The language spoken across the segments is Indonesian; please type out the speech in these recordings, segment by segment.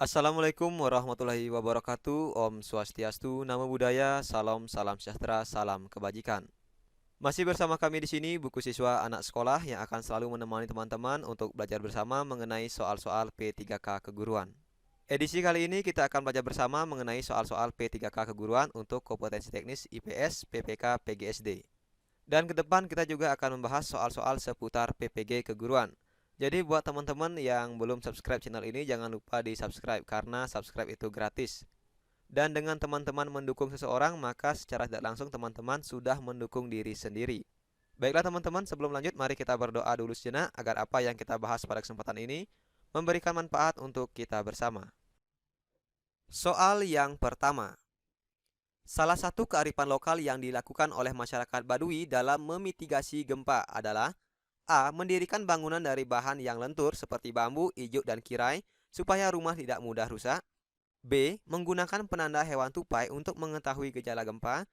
Assalamualaikum warahmatullahi wabarakatuh. Om Swastiastu, Namo Buddhaya, salam, salam sejahtera, salam kebajikan. Masih bersama kami di sini, buku siswa anak sekolah yang akan selalu menemani teman-teman untuk belajar bersama mengenai soal-soal P3K keguruan. Edisi kali ini kita akan belajar bersama mengenai soal-soal P3K keguruan untuk kompetensi teknis IPS, PPK, PGSD. Dan ke depan kita juga akan membahas soal-soal seputar PPG keguruan. Jadi buat teman-teman yang belum subscribe channel ini, jangan lupa di subscribe karena subscribe itu gratis. Dan dengan teman-teman mendukung seseorang, maka secara tidak langsung teman-teman sudah mendukung diri sendiri. Baiklah teman-teman, sebelum lanjut mari kita berdoa dulu sejenak agar apa yang kita bahas pada kesempatan ini memberikan manfaat untuk kita bersama. Soal yang pertama. Salah satu kearifan lokal yang dilakukan oleh masyarakat Baduy dalam memitigasi gempa adalah A. Mendirikan bangunan dari bahan yang lentur seperti bambu, ijuk, dan kirai supaya rumah tidak mudah rusak. B. Menggunakan penanda hewan tupai untuk mengetahui gejala gempa.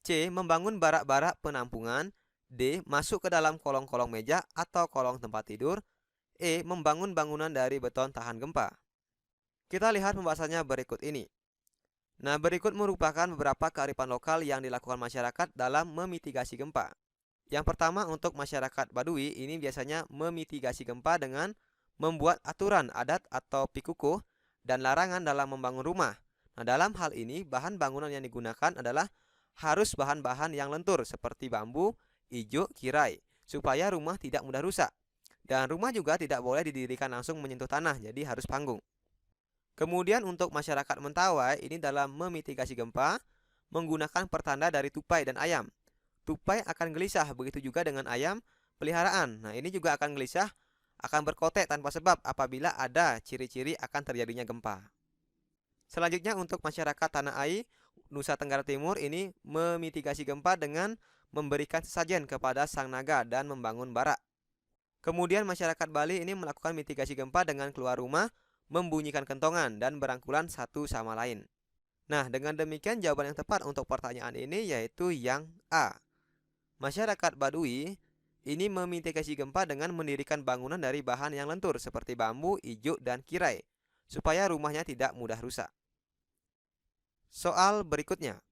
C. Membangun barak-barak penampungan. D. Masuk ke dalam kolong-kolong meja atau kolong tempat tidur. E. Membangun bangunan dari beton tahan gempa. Kita lihat pembahasannya berikut ini. Nah, berikut merupakan beberapa kearifan lokal yang dilakukan masyarakat dalam memitigasi gempa. Yang pertama, untuk masyarakat Baduy ini biasanya memitigasi gempa dengan membuat aturan adat atau pikukuh dan larangan dalam membangun rumah. Nah, dalam hal ini bahan bangunan yang digunakan adalah harus bahan-bahan yang lentur seperti bambu, ijuk, kirai supaya rumah tidak mudah rusak. Dan rumah juga tidak boleh didirikan langsung menyentuh tanah, jadi harus panggung. Kemudian untuk masyarakat Mentawai ini dalam memitigasi gempa menggunakan pertanda dari tupai dan ayam. Tupai akan gelisah, begitu juga dengan ayam peliharaan. Nah, ini juga akan gelisah, akan berkotek tanpa sebab apabila ada ciri-ciri akan terjadinya gempa. Selanjutnya untuk masyarakat Tanah Ai, Nusa Tenggara Timur ini memitigasi gempa dengan memberikan sesajen kepada sang naga dan membangun barak. Kemudian masyarakat Bali ini melakukan mitigasi gempa dengan keluar rumah, membunyikan kentongan, dan berangkulan satu sama lain. Nah, dengan demikian jawaban yang tepat untuk pertanyaan ini yaitu yang A. Masyarakat Baduy ini memitigasi gempa dengan mendirikan bangunan dari bahan yang lentur seperti bambu, ijuk, dan kirai, supaya rumahnya tidak mudah rusak. Soal berikutnya.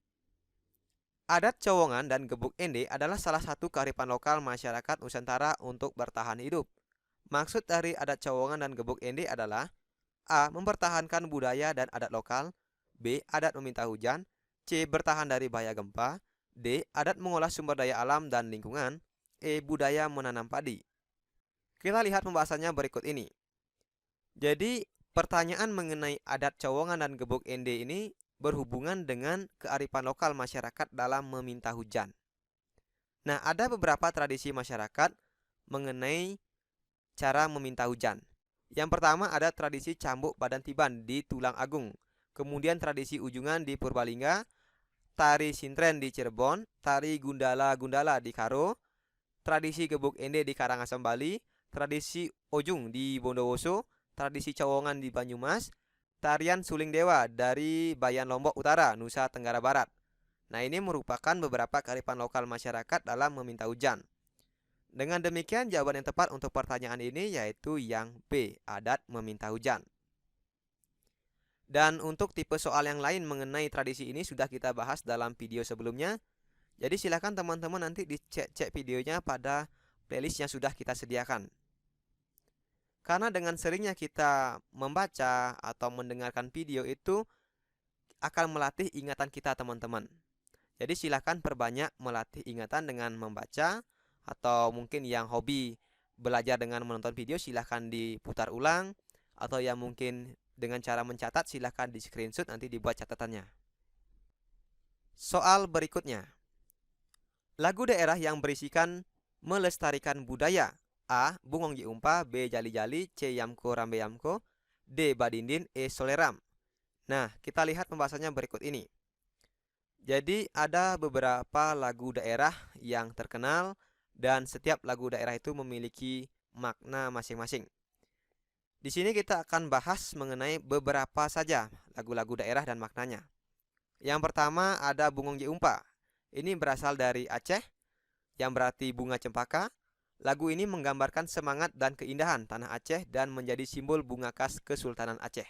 Adat Cowongan dan Gebuk Ende adalah salah satu kearifan lokal masyarakat Nusantara untuk bertahan hidup. Maksud dari adat Cowongan dan Gebuk Ende adalah A. Mempertahankan budaya dan adat lokal. B. Adat meminta hujan. C. Bertahan dari bahaya gempa. D. Adat mengolah sumber daya alam dan lingkungan. E. Budaya menanam padi. Kita lihat pembahasannya berikut ini. Jadi, pertanyaan mengenai adat Cowongan dan Gebuk Ende ini berhubungan dengan kearifan lokal masyarakat dalam meminta hujan. Nah, ada beberapa tradisi masyarakat mengenai cara meminta hujan. Yang pertama ada tradisi cambuk badan tiban di Tulang Agung, kemudian tradisi ujungan di Purbalingga, tari sintren di Cirebon, tari gundala-gundala di Karo, tradisi gebuk ende di Karangasem Bali, tradisi ojung di Bondowoso, tradisi cowongan di Banyumas, tarian suling dewa dari Bayan Lombok Utara, Nusa Tenggara Barat. Nah, ini merupakan beberapa kearifan lokal masyarakat dalam meminta hujan. Dengan demikian jawaban yang tepat untuk pertanyaan ini yaitu yang B, adat meminta hujan. Dan untuk tipe soal yang lain mengenai tradisi ini sudah kita bahas dalam video sebelumnya. Jadi silakan teman-teman nanti dicek videonya pada playlist yang sudah kita sediakan. Karena dengan seringnya kita membaca atau mendengarkan video itu akan melatih ingatan kita teman-teman. Jadi silakan perbanyak melatih ingatan dengan membaca. Atau mungkin yang hobi belajar dengan menonton video silahkan diputar ulang. Atau yang mungkin dengan cara mencatat silahkan di screenshot nanti dibuat catatannya. Soal berikutnya. Lagu daerah yang berisikan melestarikan budaya. A. Bungong Ji Umpa. B. Jali Jali. C. Yamko Rambe Yamko. D. Badindin. E. Soleram. Nah, kita lihat pembahasannya berikut ini. Jadi ada beberapa lagu daerah yang terkenal dan setiap lagu daerah itu memiliki makna masing-masing. Di sini kita akan bahas mengenai beberapa saja lagu-lagu daerah dan maknanya. Yang pertama ada Bungong Ji Umpa. Ini berasal dari Aceh, yang berarti bunga cempaka. Lagu ini menggambarkan semangat dan keindahan tanah Aceh dan menjadi simbol bunga khas Kesultanan Aceh.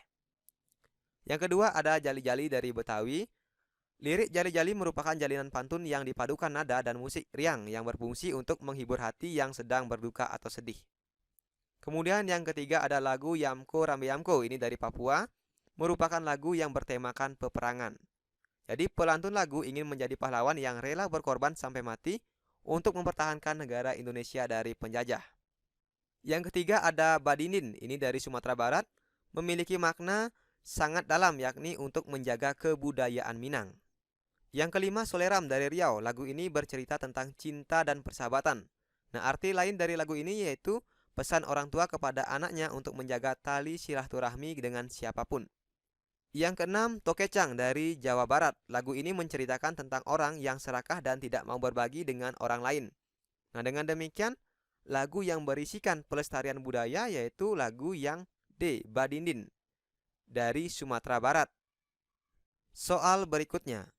Yang kedua ada Jali-Jali dari Betawi. Lirik Jali-Jali merupakan jalinan pantun yang dipadukan nada dan musik riang yang berfungsi untuk menghibur hati yang sedang berduka atau sedih. Kemudian yang ketiga ada lagu Yamko Rambe Yamko, ini dari Papua, merupakan lagu yang bertemakan peperangan. Jadi pelantun lagu ingin menjadi pahlawan yang rela berkorban sampai mati untuk mempertahankan negara Indonesia dari penjajah. Yang ketiga ada Badinin, ini dari Sumatera Barat, memiliki makna sangat dalam yakni untuk menjaga kebudayaan Minang. Yang kelima Soleram dari Riau, lagu ini bercerita tentang cinta dan persahabatan. Nah, arti lain dari lagu ini yaitu pesan orang tua kepada anaknya untuk menjaga tali silaturahmi dengan siapapun. Yang keenam, Tokecang dari Jawa Barat. Lagu ini menceritakan tentang orang yang serakah dan tidak mau berbagi dengan orang lain. Nah, dengan demikian, lagu yang berisikan pelestarian budaya yaitu lagu yang D. Badindin dari Sumatera Barat. Soal berikutnya.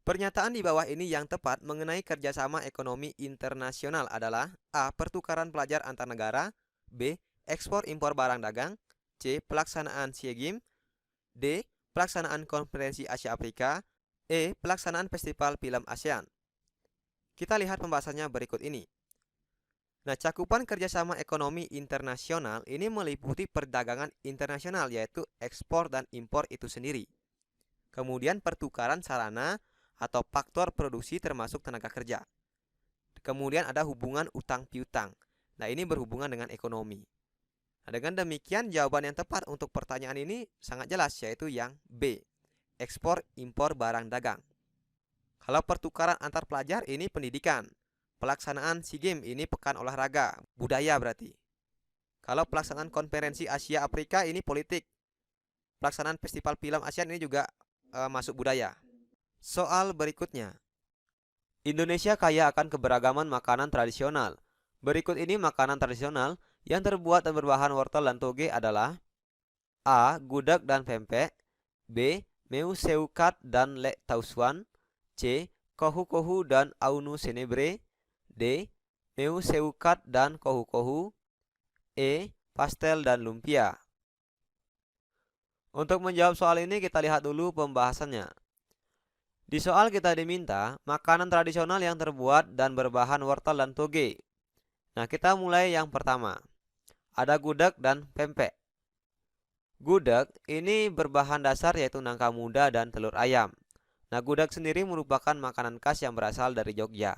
Pernyataan di bawah ini yang tepat mengenai kerjasama ekonomi internasional adalah A. Pertukaran pelajar antar negara, B. Ekspor impor barang dagang, C. Pelaksanaan SEA Games, D. Pelaksanaan Konferensi Asia Afrika, E. Pelaksanaan Festival Film ASEAN. Kita lihat pembahasannya berikut ini. Nah, cakupan kerjasama ekonomi internasional ini meliputi perdagangan internasional yaitu ekspor dan impor itu sendiri. Kemudian pertukaran sarana atau faktor produksi termasuk tenaga kerja. Kemudian ada hubungan utang piutang. Nah, ini berhubungan dengan ekonomi. Nah, dengan demikian jawaban yang tepat untuk pertanyaan ini sangat jelas yaitu yang B. Ekspor impor barang dagang. Kalau pertukaran antar pelajar ini pendidikan. Pelaksanaan SEA Games ini pekan olahraga, budaya berarti. Kalau pelaksanaan konferensi Asia Afrika ini politik. Pelaksanaan festival film ASEAN ini juga masuk budaya. Soal berikutnya. Indonesia kaya akan keberagaman makanan tradisional. Berikut ini makanan tradisional yang terbuat dan berbahan wortel dan toge adalah A. Gudeg dan pempek, B. Meu seukat dan lek tausuan, C. Kohu-kohu dan aunu senebre, D. Meu seukat dan kohu-kohu, E. Pastel dan lumpia. Untuk menjawab soal ini kita lihat dulu pembahasannya. Di soal kita diminta makanan tradisional yang terbuat dan berbahan wortel dan toge. Nah, kita mulai yang pertama. Ada gudeg dan pempek. Gudeg ini berbahan dasar yaitu nangka muda dan telur ayam. Nah, gudeg sendiri merupakan makanan khas yang berasal dari Jogja.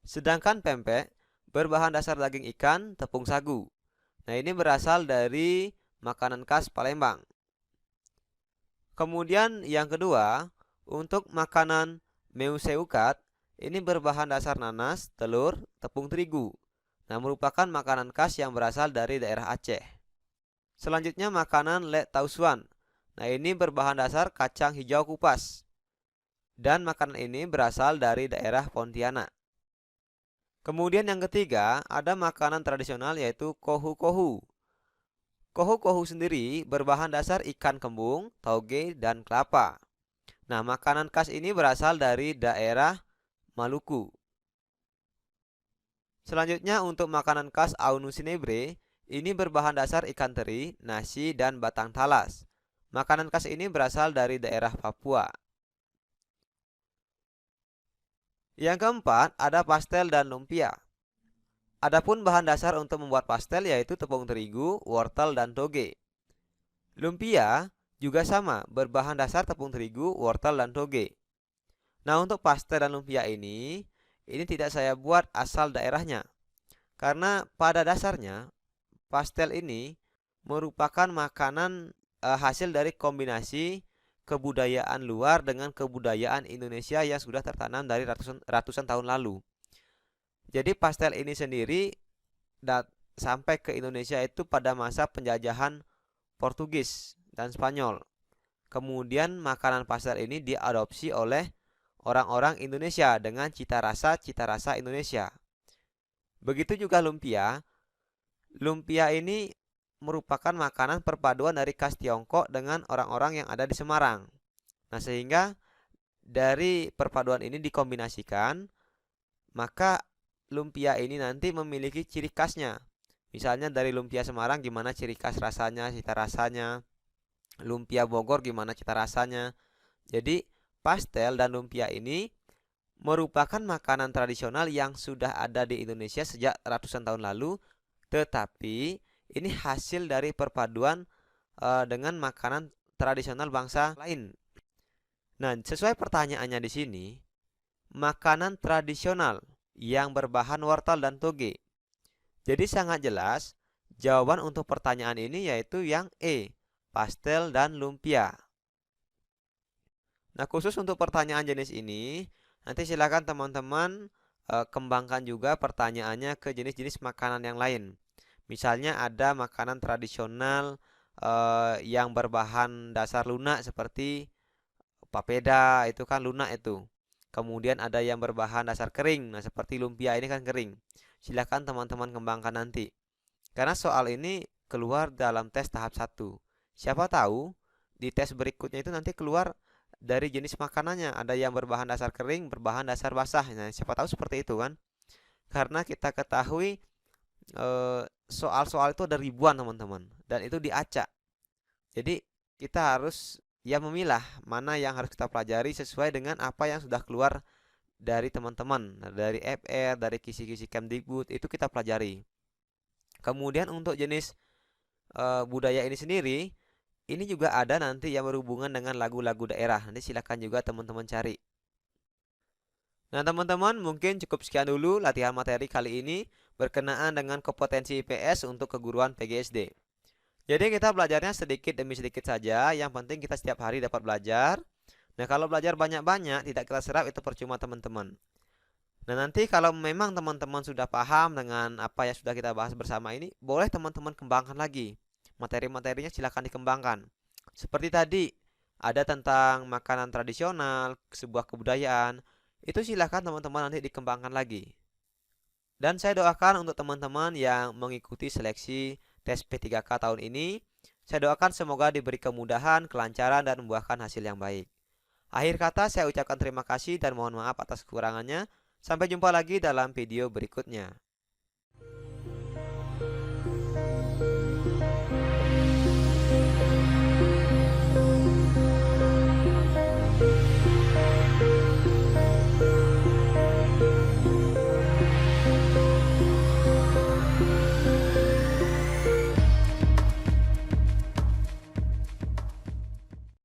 Sedangkan pempek berbahan dasar daging ikan, tepung sagu. Nah, ini berasal dari makanan khas Palembang. Kemudian yang kedua, untuk makanan meuseukat ini berbahan dasar nanas, telur, tepung terigu. Nah, merupakan makanan khas yang berasal dari daerah Aceh. Selanjutnya makanan lek tausuan. Nah, ini berbahan dasar kacang hijau kupas. Dan makanan ini berasal dari daerah Pontianak. Kemudian yang ketiga, ada makanan tradisional yaitu kohu-kohu. Kohu-kohu sendiri berbahan dasar ikan kembung, tauge, dan kelapa. Nah, makanan khas ini berasal dari daerah Maluku. Selanjutnya untuk makanan khas Aunu Sinebre, ini berbahan dasar ikan teri, nasi, dan batang talas. Makanan khas ini berasal dari daerah Papua. Yang keempat, ada pastel dan lumpia. Adapun bahan dasar untuk membuat pastel yaitu tepung terigu, wortel, dan toge. Lumpia juga sama, berbahan dasar tepung terigu, wortel, dan toge. Nah, untuk pastel dan lumpia ini tidak saya buat asal daerahnya. Karena pada dasarnya pastel ini merupakan makanan hasil dari kombinasi kebudayaan luar dengan kebudayaan Indonesia yang sudah tertanam dari ratusan tahun lalu. Jadi pastel ini sendiri sampai ke Indonesia itu pada masa penjajahan Portugis dan Spanyol. Kemudian makanan pastel ini diadopsi oleh orang-orang Indonesia dengan cita rasa Indonesia. Begitu juga lumpia. Lumpia ini merupakan makanan perpaduan dari khas Tiongkok dengan orang-orang yang ada di Semarang. Nah, sehingga dari perpaduan ini dikombinasikan, maka lumpia ini nanti memiliki ciri khasnya. Misalnya dari lumpia Semarang gimana ciri khas rasanya, cita rasanya. lumpia Bogor gimana cita rasanya. Jadi pastel dan lumpia ini merupakan makanan tradisional yang sudah ada di Indonesia sejak ratusan tahun lalu, tetapi ini hasil dari perpaduan dengan makanan tradisional bangsa lain. Nah, sesuai pertanyaannya di sini, makanan tradisional yang berbahan wortel dan toge. Jadi sangat jelas, jawaban untuk pertanyaan ini yaitu yang E, pastel dan lumpia. Nah, khusus untuk pertanyaan jenis ini, nanti silakan teman-teman kembangkan juga pertanyaannya ke jenis-jenis makanan yang lain. Misalnya ada makanan tradisional yang berbahan dasar lunak seperti papeda, itu kan lunak itu. Kemudian ada yang berbahan dasar kering, nah seperti lumpia ini kan kering. Silakan teman-teman kembangkan nanti. Karena soal ini keluar dalam tes tahap 1. Siapa tahu di tes berikutnya itu nanti keluar dari jenis makanannya. Ada yang berbahan dasar kering, berbahan dasar basah. Nah, siapa tahu seperti itu kan. Karena kita ketahui soal-soal itu ada ribuan teman-teman. Dan itu diacak. Jadi kita harus ya memilah mana yang harus kita pelajari sesuai dengan apa yang sudah keluar dari teman-teman. Dari FR, dari kisi-kisi Kemdikbud, itu kita pelajari. Kemudian untuk jenis budaya ini sendiri, ini juga ada nanti yang berhubungan dengan lagu-lagu daerah. Nanti silakan juga teman-teman cari. Nah, teman-teman, mungkin cukup sekian dulu latihan materi kali ini berkenaan dengan kompetensi IPS untuk keguruan PGSD. Jadi kita belajarnya sedikit demi sedikit saja, yang penting kita setiap hari dapat belajar. Nah, kalau belajar banyak-banyak tidak kita serap itu percuma teman-teman. Nah, nanti kalau memang teman-teman sudah paham dengan apa yang sudah kita bahas bersama ini, boleh teman-teman kembangkan lagi. Materi-materinya silakan dikembangkan. Seperti tadi, ada tentang makanan tradisional, sebuah kebudayaan, itu silakan teman-teman nanti dikembangkan lagi. Dan saya doakan untuk teman-teman yang mengikuti seleksi tes P3K tahun ini, saya doakan semoga diberi kemudahan, kelancaran, dan membuahkan hasil yang baik. Akhir kata saya ucapkan terima kasih dan mohon maaf atas kekurangannya. Sampai jumpa lagi dalam video berikutnya.